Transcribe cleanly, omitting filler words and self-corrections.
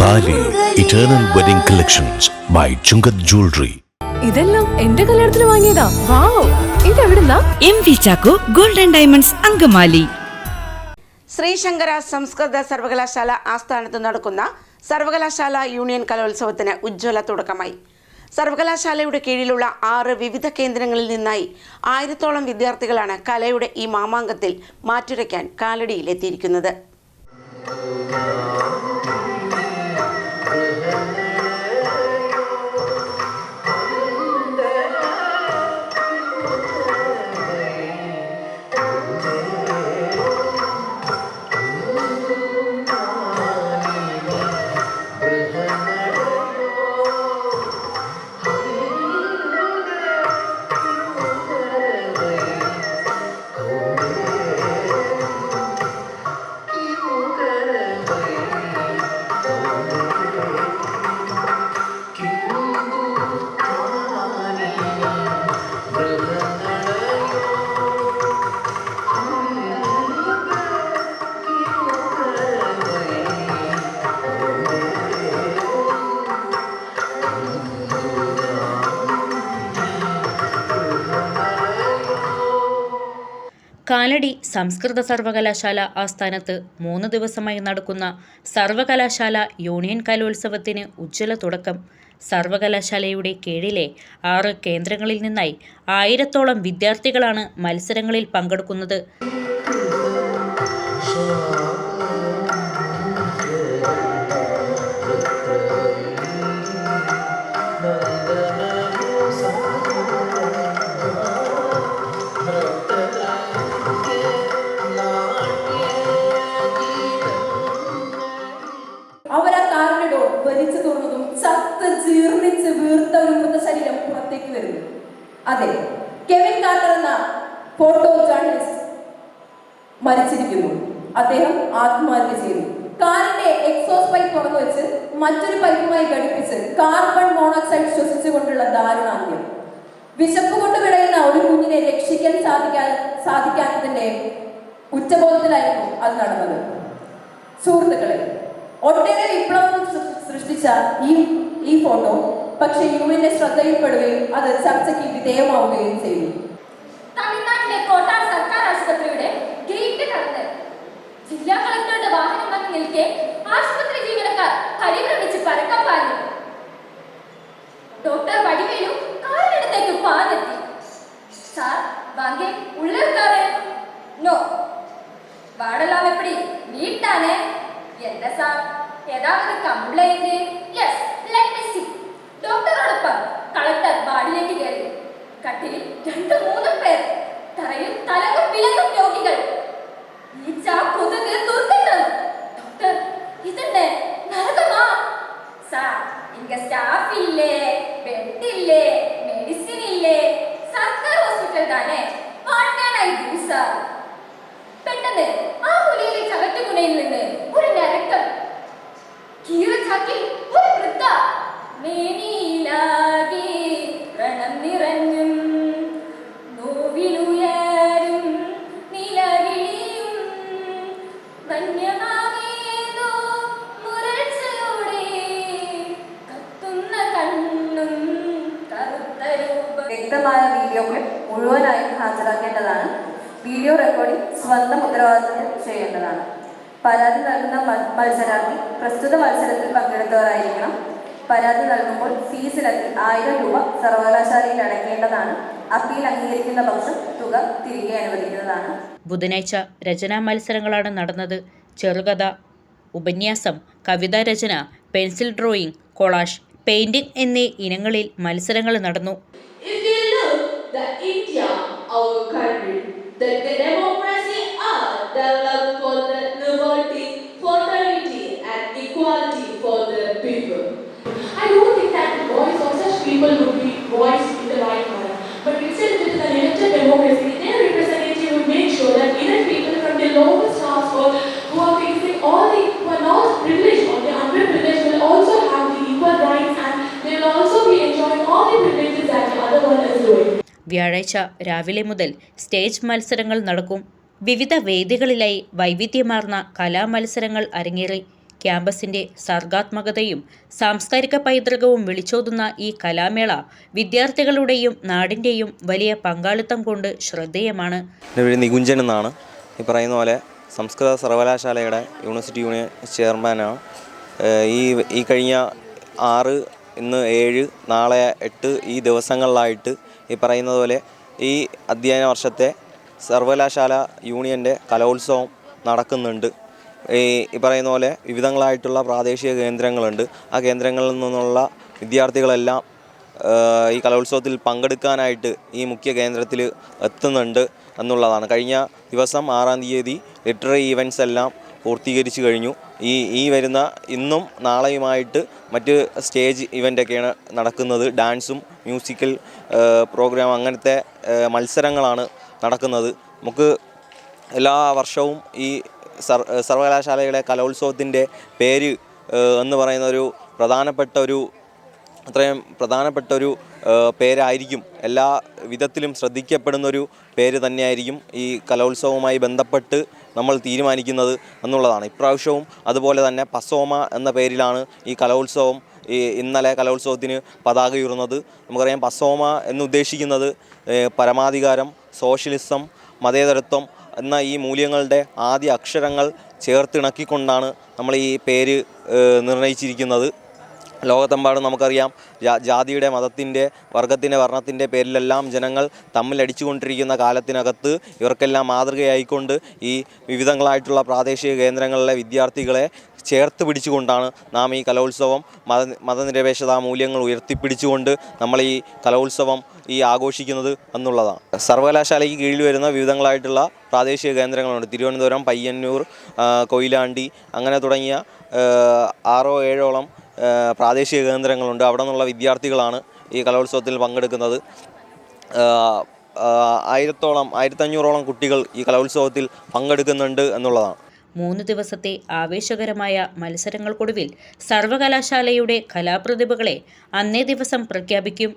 താലി eternal wedding collections by Chungath jewellery. ഇതെല്ലാം എന്റെ കല്യാണത്തിന് വാങ്ങിയതാ. വാവ്, ഇതെവിടുന്നാ? MV Chacko golden diamonds Angamaly. Sree Sankara സംസ്കൃത സർവകലാശാല ആസ്ഥാനത്ത് നടക്കുന്ന സർവകലാശാല യൂണിയൻ കലോത്സവത്തിന് ഉജ്ജ്വല തുടക്കമായി. സർവകലാശാലയുടെ കീഴിലുള്ള 6 വിവിധ കേന്ദ്രങ്ങളിൽ നിന്നായി 1000-ഓളം വിദ്യാർത്ഥികളാണ് കലയുടെ ഈ മാമാങ്കത്തിൽ മാറ്റുരയ്ക്കാൻ കാലടിയിലെത്തിയിരിക്കുന്നത്. കാലടി സംസ്കൃത സർവകലാശാല ആസ്ഥാനത്ത് 3 ദിവസമായി നടക്കുന്ന സർവകലാശാല യൂണിയൻ കലോത്സവത്തിന് ഉജ്ജ്വല തുടക്കം. സർവകലാശാലയുടെ കീഴിലെ 6 കേന്ദ്രങ്ങളിൽ നിന്നായി 1000-ഓളം വിദ്യാർത്ഥികളാണ് മത്സരങ്ങളിൽ പങ്കെടുക്കുന്നത്. വലിച്ചു തുറന്നതും ചത്ത് ജീർണിച്ച് വീർത്ത ഒരു മൃതശരീരം പുറത്തേക്ക് വരുന്നു. അതെ, കെവിൻ കാർട്ടർ എന്ന ഫോട്ടോ ജേർണലിസ്റ്റ് മരിച്ചിരിക്കുന്നു. അദ്ദേഹം ആത്മഹത്യ ചെയ്തു. കാറിന്റെ എക്സോസ്റ്റ് പൈപ്പ് തുറന്നു വെച്ച് മറ്റൊരു പൈപ്പുമായി ഘടിപ്പിച്ച് കാർബൺ മോണോക്സൈഡ് ശ്വസിച്ചുകൊണ്ടുള്ള ദാരുണാന്ത്യം. വിശപ്പ് കൊണ്ട് വിളയുന്ന ഒരു കുഞ്ഞിനെ രക്ഷിക്കാൻ സാധിക്കാത്തതിന്റെ ഉച്ചബോധത്തിലായിരുന്നു അത് നടന്നത്. സുഹൃത്തുക്കളെ, ഒട്ടേറെ വിപ്ലവം സൃഷ്ടിച്ച ഈ ഫോട്ടോ പക്ഷേ യുവിന്റെ ശ്രദ്ധയിൽപ്പെടുകയും അത് ചർച്ചയ്ക്ക് വിധേയമാവുകയും ചെയ്തു. തമിഴ്നാട്ടിലെ കോട്ടാർ സർക്കാർ ആശുപത്രിയുടെ ഗേറ്റ് കടന്ന് ജില്ലാ കളക്ടറുടെ വാഹനം വന്ന് നിൽക്കെ ആശുപത്രി ജീവനക്കാർ പരിഭ്രമിച്ച് പരക്കം പാഞ്ഞു. ഡോക്ടർ വടിവേലു കാറിനടുത്തേക്ക് പാഞ്ഞെത്തി. സാർ വാങ്ങേ ഉള്ളിൽക്കാറ് നോ വാടലാം എപ്പടി വീട്ടാനേ என்ன சார் ஏதாவது complaint? Yes, let me see. ഡോക്ടറോടൊപ്പം കളക്ടർ വാർഡിലേക്ക് കയറി. കട്ടിലിൽ 2-3 പേർ, തറയിൽ തലകും വിലകും രോഗികൾ. ഡോക്ടർ, ഇതെന്നെ നരകമാ. സാർ, ഇങ്ങ സ്റ്റാഫ് ഇല്ലേ, ബെഡ് ഇല്ലേ, മെഡിസിൻ ഇല്ലേ? സർക്കാർ ഹോസ്പിറ്റൽ താനേ. What can I do sir? പെട്ടെന്ന് ആ പുലിയിലെ ചവറ്റുകുണയിൽ നിന്ന് ഒരു നരക്കം. കീറച്ചാക്കിൽ ഒരു വൃദ്ധ മേനിയിലാകെ വ്രണം നിറഞ്ഞും നോവിലുയരും നിലവിളിയും വന്യമാവേതോ മുരൾച്ചയോടെ കത്തുന്ന കണ്ണും കറുത്ത രൂപം. വ്യക്തമായ വീഡിയോകൾ മുഴുവനായും ഹാജരാക്കേണ്ടതാണ്. വീഡിയോ റെക്കോർഡിംഗ് സ്വന്തം ഉത്തരവാദിത്തത്തിൽ ചെയ്യേണ്ടതാണ്. പരാതി നൽകുന്ന മത്സരാർത്ഥി പ്രസ്തുത മത്സരത്തിൽ പങ്കെടുത്തവരായിരിക്കണം. പരാതി നൽകുമ്പോൾ ഫീസിനത്തിൽ 1000 രൂപ സർവകലാശാലയിൽ അടയ്ക്കേണ്ടതാണ്. അപ്പീൽ അംഗീകരിക്കുന്ന പക്ഷം തുക തിരികെ അനുവദിക്കുന്നതാണ്. ബുധനാഴ്ച രചനാ മത്സരങ്ങളാണ് നടന്നത്. ചെറുകഥ, ഉപന്യാസം, കവിതാ രചന, പെൻസിൽ ഡ്രോയിങ്, കൊളാഷ്, പെയിന്റിംഗ് എന്നീ ഇനങ്ങളിൽ മത്സരങ്ങൾ നടന്നു. The democracy are developed for the liberty, fraternity and equality for the people. I don't think that the voice of such people would be voiced in the right manner. But instead it is an elected democracy, their representative would make sure that even people from the lowest class who are facing who are not privileged or the underprivileged will also have the equal rights and they will also be enjoying all the privileges that the other one is doing. വ്യാഴാഴ്ച രാവിലെ മുതൽ stage മത്സരങ്ങൾ നടക്കും. വിവിധ വേദികളിലായി വൈവിധ്യമാർന്ന കലാമത്സരങ്ങൾ അരങ്ങേറി. ക്യാമ്പസിൻ്റെ സർഗാത്മകതയും സാംസ്കാരിക പൈതൃകവും വിളിച്ചോതുന്ന ഈ കലാമേള വിദ്യാർത്ഥികളുടെയും നാടിൻ്റെയും വലിയ പങ്കാളിത്തം കൊണ്ട് ശ്രദ്ധേയമാണ്. എൻ്റെ പേര് നികുഞ്ചൻ എന്നാണ്. ഈ പറയുന്ന പോലെ സംസ്കൃത സർവകലാശാലയുടെ യൂണിവേഴ്സിറ്റി യൂണിയൻ ചെയർമാനാണ്. ഈ കഴിഞ്ഞ 6, ഇന്ന് 7, നാളെ 8 ഈ ദിവസങ്ങളിലായിട്ട് ഈ പറയുന്നത് പോലെ ഈ അധ്യയന വർഷത്തെ സർവകലാശാല യൂണിയൻ്റെ കലോത്സവം നടക്കുന്നുണ്ട്. ഈ പറയുന്ന പോലെ വിവിധങ്ങളായിട്ടുള്ള പ്രാദേശിക കേന്ദ്രങ്ങളുണ്ട്. ആ കേന്ദ്രങ്ങളിൽ നിന്നുള്ള വിദ്യാർത്ഥികളെല്ലാം ഈ കലോത്സവത്തിൽ പങ്കെടുക്കാനായിട്ട് ഈ മുഖ്യ കേന്ദ്രത്തിൽ എത്തുന്നുണ്ട് എന്നുള്ളതാണ്. കഴിഞ്ഞ ദിവസം 6-ാം തീയതി ലിറ്റററി ഈവൻറ്റ്സ് എല്ലാം പൂർത്തീകരിച്ചു കഴിഞ്ഞു. ഈ വരുന്ന ഇന്നും നാളെയുമായിട്ട് മറ്റ് സ്റ്റേജ് ഇവൻ്റൊക്കെയാണ് നടക്കുന്നത്. ഡാൻസും മ്യൂസിക്കൽ പ്രോഗ്രാം അങ്ങനത്തെ മത്സരങ്ങളാണ് നടക്കുന്നത്. നമുക്ക് എല്ലാ വർഷവും ഈ സർവകലാശാലയുടെ കലോത്സവത്തിൻ്റെ പേര് എന്ന് പറയുന്നൊരു അത്രയും പ്രധാനപ്പെട്ട ഒരു പേരായിരിക്കും. എല്ലാ വിധത്തിലും ശ്രദ്ധിക്കപ്പെടുന്നൊരു പേര് തന്നെയായിരിക്കും ഈ കലോത്സവവുമായി ബന്ധപ്പെട്ട് നമ്മൾ തീരുമാനിക്കുന്നത് എന്നുള്ളതാണ്. ഇപ്രാവശ്യവും അതുപോലെ തന്നെ പസോമ എന്ന പേരിലാണ് ഈ കലോത്സവം ഇന്നലെ കലോത്സവത്തിന് പതാക ഉയർന്നത്. നമുക്കറിയാം പസോമ എന്നുദ്ദേശിക്കുന്നത് പരമാധികാരം, സോഷ്യലിസം, മതേതരത്വം എന്ന ഈ മൂല്യങ്ങളുടെ ആദ്യ അക്ഷരങ്ങൾ ചേർത്തിണക്കിക്കൊണ്ടാണ് നമ്മൾ ഈ പേര് നിർണയിച്ചിരിക്കുന്നത്. ലോകത്തെമ്പാടും നമുക്കറിയാം ജാതിയുടെ, മതത്തിൻ്റെ, വർഗത്തിൻ്റെ, വർണ്ണത്തിൻ്റെ പേരിലെല്ലാം ജനങ്ങൾ തമ്മിലടിച്ചുകൊണ്ടിരിക്കുന്ന കാലത്തിനകത്ത് ഇവർക്കെല്ലാം മാതൃകയായിക്കൊണ്ട് ഈ വിവിധങ്ങളായിട്ടുള്ള പ്രാദേശിക കേന്ദ്രങ്ങളിലെ വിദ്യാർത്ഥികളെ ചേർത്ത് പിടിച്ചുകൊണ്ടാണ് നാം ഈ കലോത്സവം മതനിരപേക്ഷതാ മൂല്യങ്ങൾ ഉയർത്തിപ്പിടിച്ചുകൊണ്ട് നമ്മൾ ഈ കലോത്സവം ആഘോഷിക്കുന്നത് എന്നുള്ളതാണ്. സർവകലാശാലയ്ക്ക് കീഴിൽ വരുന്ന വിവിധങ്ങളായിട്ടുള്ള പ്രാദേശിക കേന്ദ്രങ്ങളുണ്ട്. തിരുവനന്തപുരം, പയ്യന്നൂർ, കൊയിലാണ്ടി അങ്ങനെ തുടങ്ങിയ 6-7ഓളം പ്രാദേശിക കേന്ദ്രങ്ങളുണ്ട്. അവിടെ നിന്നുള്ള വിദ്യാർത്ഥികളാണ് ഈ കലോത്സവത്തിൽ പങ്കെടുക്കുന്നത്. 1500ഓളം കുട്ടികൾ ഈ കലോത്സവത്തിൽ പങ്കെടുക്കുന്നുണ്ട് എന്നുള്ളതാണ്. 3 ദിവസത്തെ ആവേശകരമായ മത്സരങ്ങൾക്കൊടുവിൽ സർവകലാശാലയുടെ കലാപ്രതിഭകളെ അന്നേ ദിവസം പ്രഖ്യാപിക്കും.